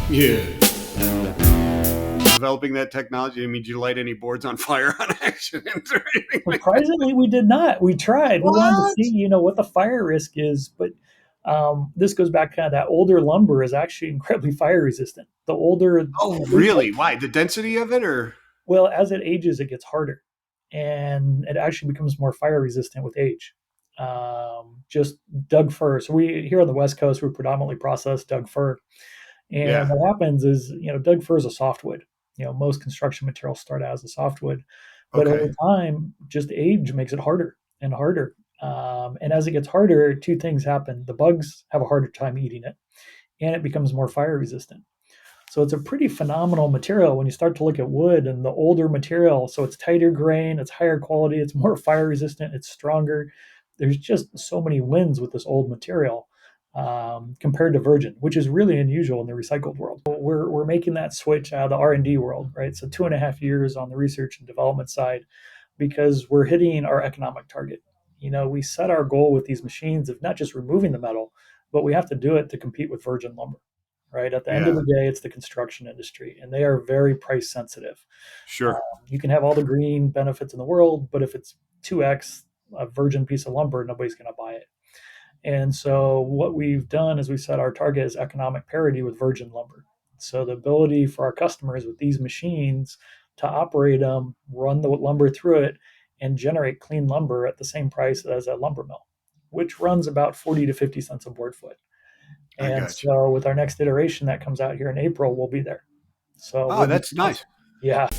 Yeah. Developing that technology, I mean, did you light any boards on fire on accident or anything like that? Surprisingly, we did not. We tried. We wanted to What? see, what the fire risk is, but this goes back kind of that older lumber is actually incredibly fire resistant. The older, Oh, really? Why? The density of it, or? well, as it ages, it gets harder, and it actually becomes more fire resistant with age. Just Doug fir. So we here on the West Coast, we predominantly process Doug fir, and Yeah. what happens is, Doug fir is a softwood. Most construction materials start out as a softwood, but over Okay. time, just age makes it harder and harder. And as it gets harder, two things happen: the bugs have a harder time eating it, and it becomes more fire resistant. So it's a pretty phenomenal material when you start to look at wood and the older material. So it's tighter grain, it's higher quality, it's more fire resistant, it's stronger. There's just so many wins with this old material compared to virgin, which is really unusual in the recycled world. We're making that switch out of the R&D world, right? So 2.5 years on the research and development side because we're hitting our economic target. We set our goal with these machines of not just removing the metal, but we have to do it to compete with virgin lumber, right? At the end of Yeah. the day, it's the construction industry, and they are very price sensitive. Sure. You can have all the green benefits in the world, but if it's 2x a virgin piece of lumber, nobody's going to buy it. And so what we've done is we set our target as economic parity with virgin lumber. So the ability for our customers with these machines to operate them, run the lumber through it, and generate clean lumber at the same price as a lumber mill, which runs about 40 to 50 cents a board foot. I And got you. so with our next iteration that comes out here in April, we'll be there. So Oh, we'll be, that's nice. yeah.